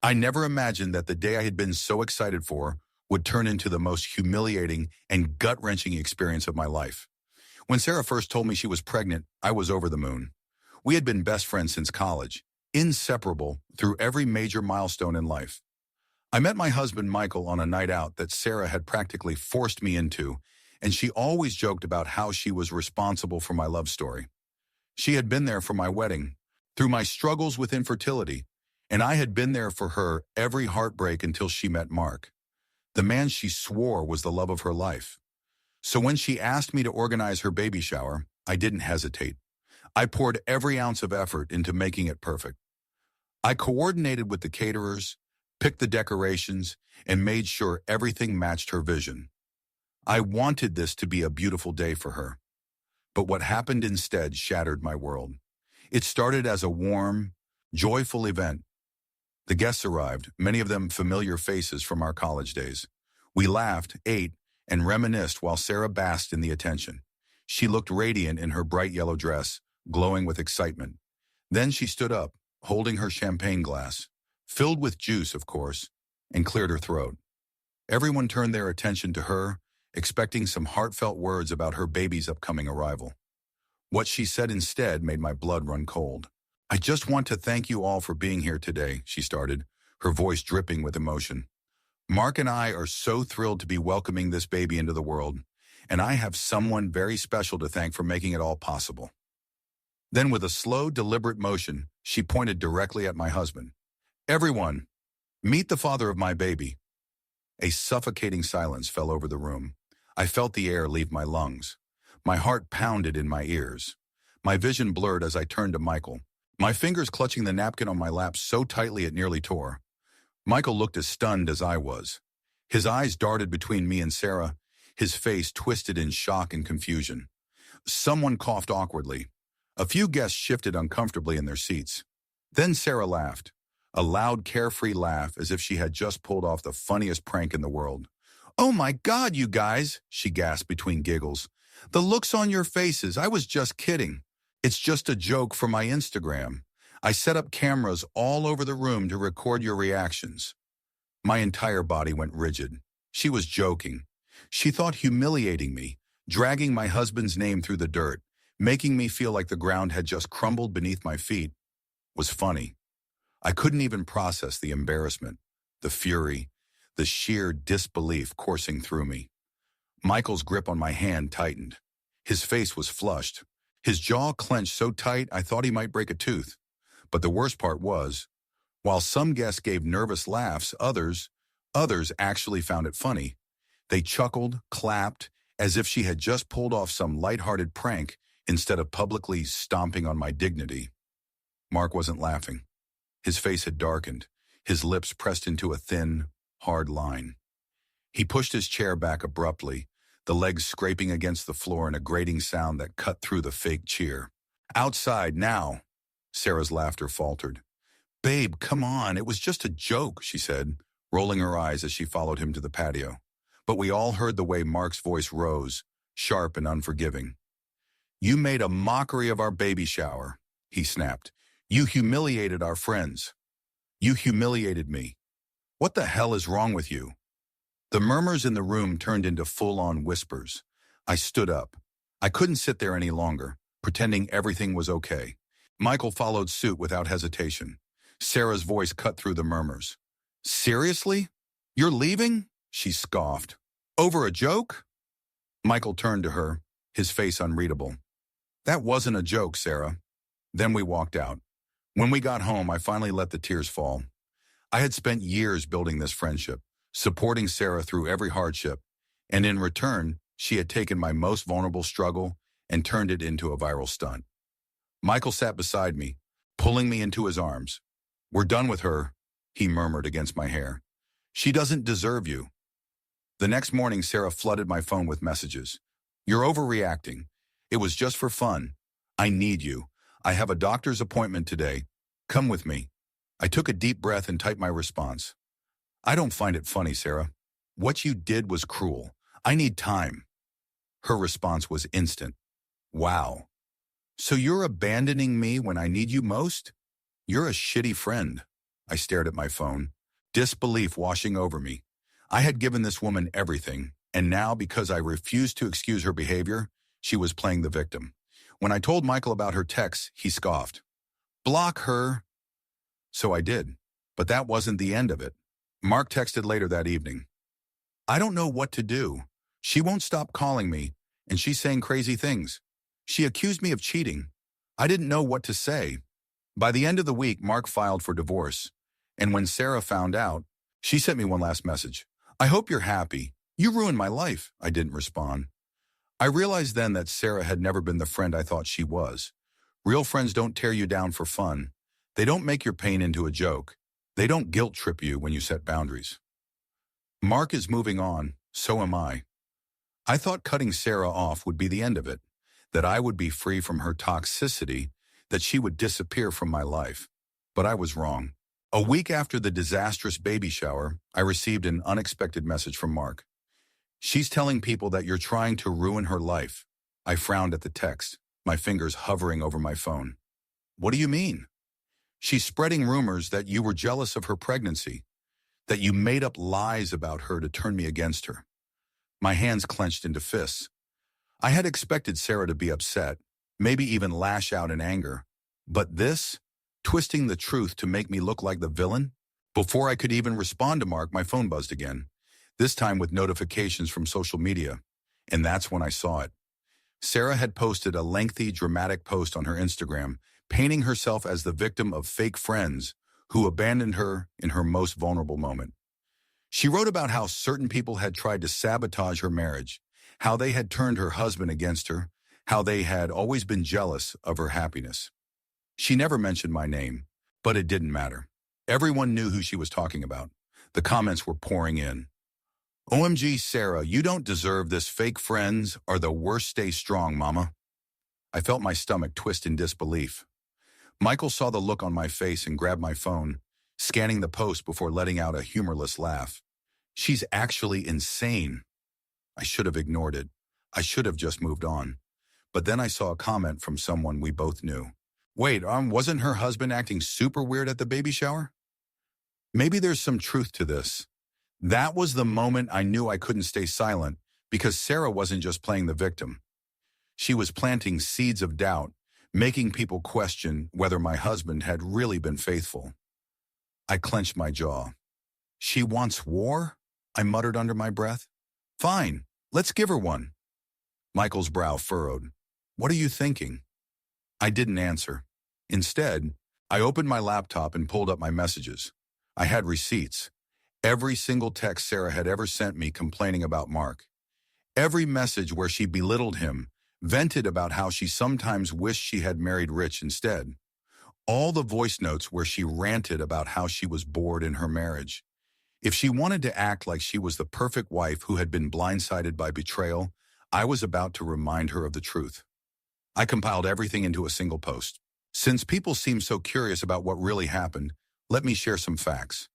I never imagined that the day I had been so excited for would turn into the most humiliating and gut-wrenching experience of my life. When Sarah first told me she was pregnant, I was over the moon. We had been best friends since college, inseparable through every major milestone in life. I met my husband Michael on a night out that Sarah had practically forced me into, and she always joked about how she was responsible for my love story. She had been there for my wedding, through my struggles with infertility, and I had been there for her every heartbreak until she met Mark, the man she swore was the love of her life. So when she asked me to organize her baby shower, I didn't hesitate. I poured every ounce of effort into making it perfect. I coordinated with the caterers, picked the decorations, and made sure everything matched her vision. I wanted this to be a beautiful day for her. But what happened instead shattered my world. It started as a warm, joyful event. The guests arrived, many of them familiar faces from our college days. We laughed, ate, and reminisced while Sarah basked in the attention. She looked radiant in her bright yellow dress, glowing with excitement. Then she stood up, holding her champagne glass, filled with juice, of course, and cleared her throat. Everyone turned their attention to her, expecting some heartfelt words about her baby's upcoming arrival. What she said instead made my blood run cold. "I just want to thank you all for being here today," she started, her voice dripping with emotion. "Mark and I are so thrilled to be welcoming this baby into the world, and I have someone very special to thank for making it all possible." Then with a slow, deliberate motion, she pointed directly at my husband. "Everyone, meet the father of my baby." A suffocating silence fell over the room. I felt the air leave my lungs. My heart pounded in my ears. My vision blurred as I turned to Michael, my fingers clutching the napkin on my lap so tightly it nearly tore. Michael looked as stunned as I was. His eyes darted between me and Sarah, his face twisted in shock and confusion. Someone coughed awkwardly. A few guests shifted uncomfortably in their seats. Then Sarah laughed, a loud, carefree laugh as if she had just pulled off the funniest prank in the world. "Oh my God, you guys," she gasped between giggles. "The looks on your faces, I was just kidding. It's just a joke for my Instagram. I set up cameras all over the room to record your reactions." My entire body went rigid. She was joking. She thought humiliating me, dragging my husband's name through the dirt, making me feel like the ground had just crumbled beneath my feet, was funny. I couldn't even process the embarrassment, the fury, the sheer disbelief coursing through me. Michael's grip on my hand tightened. His face was flushed. His jaw clenched so tight I thought he might break a tooth. But the worst part was, while some guests gave nervous laughs, others actually found it funny. They chuckled, clapped, as if she had just pulled off some lighthearted prank instead of publicly stomping on my dignity. Mark wasn't laughing. His face had darkened, his lips pressed into a thin, hard line. He pushed his chair back abruptly, the legs scraping against the floor in a grating sound that cut through the fake cheer. "Outside now," Sarah's laughter faltered. "Babe, come on, it was just a joke," she said, rolling her eyes as she followed him to the patio. But we all heard the way Mark's voice rose, sharp and unforgiving. "You made a mockery of our baby shower," he snapped. "You humiliated our friends. You humiliated me. What the hell is wrong with you?" The murmurs in the room turned into full-on whispers. I stood up. I couldn't sit there any longer, pretending everything was okay. Michael followed suit without hesitation. Sarah's voice cut through the murmurs. "Seriously? You're leaving?" she scoffed. "Over a joke?" Michael turned to her, his face unreadable. "That wasn't a joke, Sarah." Then we walked out. When we got home, I finally let the tears fall. I had spent years building this friendship, supporting Sarah through every hardship, and in return, she had taken my most vulnerable struggle and turned it into a viral stunt. Michael sat beside me, pulling me into his arms. "We're done with her," he murmured against my hair. "She doesn't deserve you." The next morning, Sarah flooded my phone with messages. "You're overreacting. It was just for fun. I need you. I have a doctor's appointment today. Come with me." I took a deep breath and typed my response. "I don't find it funny, Sarah. What you did was cruel. I need time." Her response was instant. "Wow. So you're abandoning me when I need you most? You're a shitty friend." I stared at my phone, disbelief washing over me. I had given this woman everything, and now because I refused to excuse her behavior, she was playing the victim. When I told Michael about her texts, he scoffed. Block her. So I did. But that wasn't the end of it. Mark texted later that evening. I don't know what to do. She won't stop calling me, and she's saying crazy things. She accused me of cheating. I didn't know what to say. By the end of the week, Mark filed for divorce. And when Sarah found out, she sent me one last message. I hope you're happy. You ruined my life. I didn't respond. I realized then that Sarah had never been the friend I thought she was. Real friends don't tear you down for fun. They don't make your pain into a joke. They don't guilt trip you when you set boundaries. Mark is moving on, so am I. I thought cutting Sarah off would be the end of it, that I would be free from her toxicity, that she would disappear from my life. But I was wrong. A week after the disastrous baby shower, I received an unexpected message from Mark. She's telling people that you're trying to ruin her life. I frowned at the text, my fingers hovering over my phone. What do you mean? She's spreading rumors that you were jealous of her pregnancy, that you made up lies about her to turn me against her. My hands clenched into fists. I had expected Sarah to be upset, maybe even lash out in anger. But this, twisting the truth to make me look like the villain? Before I could even respond to Mark, my phone buzzed again, this time with notifications from social media. And that's when I saw it. Sarah had posted a lengthy, dramatic post on her Instagram, painting herself as the victim of fake friends who abandoned her in her most vulnerable moment. She wrote about how certain people had tried to sabotage her marriage, how they had turned her husband against her, how they had always been jealous of her happiness. She never mentioned my name, but it didn't matter. Everyone knew who she was talking about. The comments were pouring in. OMG, Sarah, you don't deserve this. Fake friends are the worst. Stay strong, mama. I felt my stomach twist in disbelief. Michael saw the look on my face and grabbed my phone, scanning the post before letting out a humorless laugh. She's actually insane. I should have ignored it. I should have just moved on. But then I saw a comment from someone we both knew. Wait, wasn't her husband acting super weird at the baby shower? Maybe there's some truth to this. That was the moment I knew I couldn't stay silent, because Sarah wasn't just playing the victim. She was planting seeds of doubt, making people question whether my husband had really been faithful. I clenched my jaw. She wants war? I muttered under my breath. Fine, let's give her one. Michael's brow furrowed. What are you thinking? I didn't answer. Instead, I opened my laptop and pulled up my messages. I had receipts. Every single text Sarah had ever sent me complaining about Mark. Every message where she belittled him, vented about how she sometimes wished she had married rich instead. All the voice notes where she ranted about how she was bored in her marriage. If she wanted to act like she was the perfect wife who had been blindsided by betrayal, I was about to remind her of the truth. I compiled everything into a single post. Since people seem so curious about what really happened, let me share some facts.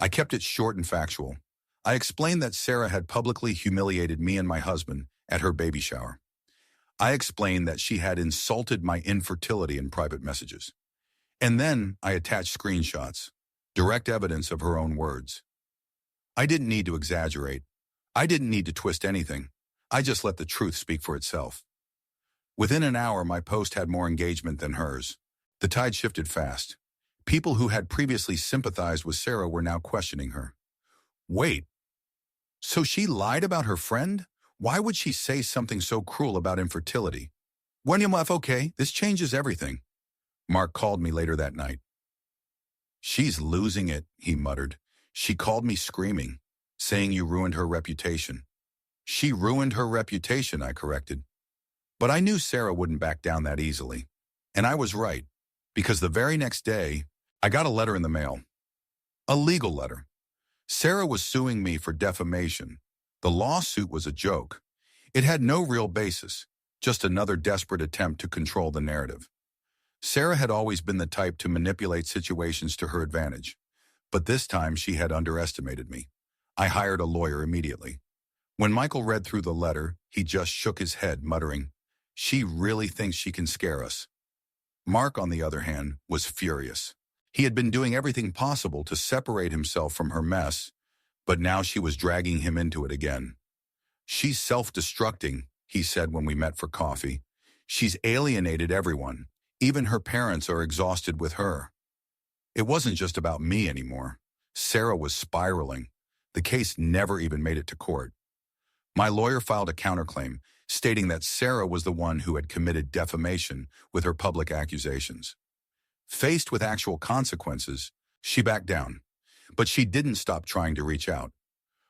I kept it short and factual. I explained that Sarah had publicly humiliated me and my husband at her baby shower. I explained that she had insulted my infertility in private messages. And then I attached screenshots, direct evidence of her own words. I didn't need to exaggerate. I didn't need to twist anything. I just let the truth speak for itself. Within an hour, my post had more engagement than hers. The tide shifted fast. People who had previously sympathized with Sarah were now questioning her. Wait, so she lied about her friend? Why would she say something so cruel about infertility? When you're okay, this changes everything. Mark called me later that night. She's losing it, he muttered. She called me screaming, saying you ruined her reputation. She ruined her reputation, I corrected. But I knew Sarah wouldn't back down that easily. And I was right, because the very next day, I got a letter in the mail. A legal letter. Sarah was suing me for defamation. The lawsuit was a joke. It had no real basis, just another desperate attempt to control the narrative. Sarah had always been the type to manipulate situations to her advantage, but this time she had underestimated me. I hired a lawyer immediately. When Michael read through the letter, he just shook his head, muttering, "She really thinks she can scare us." Mark, on the other hand, was furious. He had been doing everything possible to separate himself from her mess, but now she was dragging him into it again. "She's self-destructing," he said when we met for coffee. "She's alienated everyone. Even her parents are exhausted with her." It wasn't just about me anymore. Sarah was spiraling. The case never even made it to court. My lawyer filed a counterclaim, stating that Sarah was the one who had committed defamation with her public accusations. Faced with actual consequences, she backed down. But she didn't stop trying to reach out.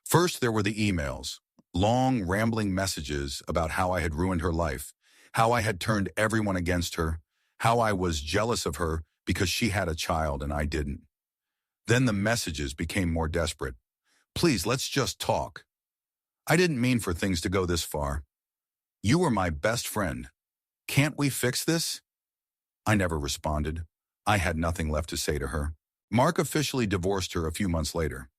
First, there were the emails, long, rambling messages about how I had ruined her life, how I had turned everyone against her, how I was jealous of her because she had a child and I didn't. Then the messages became more desperate. "Please, let's just talk. I didn't mean for things to go this far. You were my best friend. Can't we fix this?" I never responded. I had nothing left to say to her. Mark officially divorced her a few months later.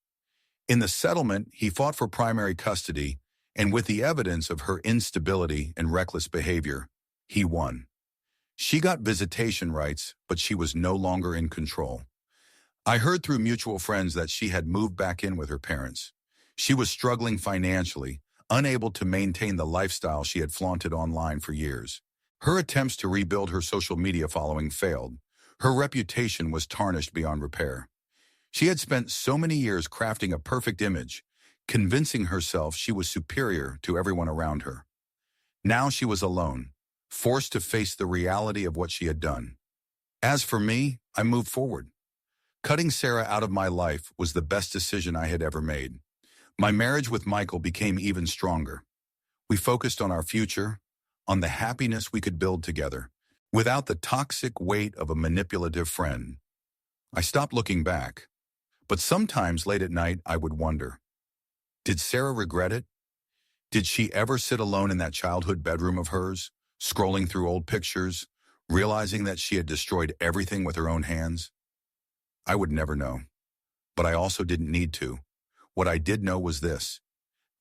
In the settlement, he fought for primary custody, and with the evidence of her instability and reckless behavior, he won. She got visitation rights, but she was no longer in control. I heard through mutual friends that she had moved back in with her parents. She was struggling financially, unable to maintain the lifestyle she had flaunted online for years. Her attempts to rebuild her social media following failed. Her reputation was tarnished beyond repair. She had spent so many years crafting a perfect image, convincing herself she was superior to everyone around her. Now she was alone, forced to face the reality of what she had done. As for me, I moved forward. Cutting Sarah out of my life was the best decision I had ever made. My marriage with Michael became even stronger. We focused on our future, on the happiness we could build together, without the toxic weight of a manipulative friend. I stopped looking back, but sometimes late at night I would wonder, did Sarah regret it? Did she ever sit alone in that childhood bedroom of hers, scrolling through old pictures, realizing that she had destroyed everything with her own hands? I would never know, but I also didn't need to. What I did know was this: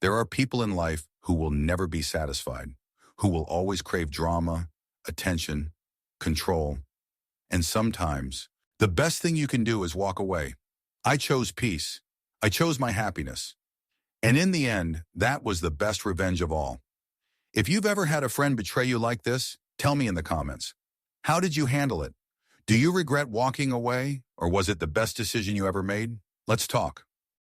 there are people in life who will never be satisfied, who will always crave drama, attention, control, and sometimes the best thing you can do is walk away. I chose peace. I chose my happiness. And in the end, that was the best revenge of all. If you've ever had a friend betray you like this, tell me in the comments. How did you handle it? Do you regret walking away, or was it the best decision you ever made? Let's talk.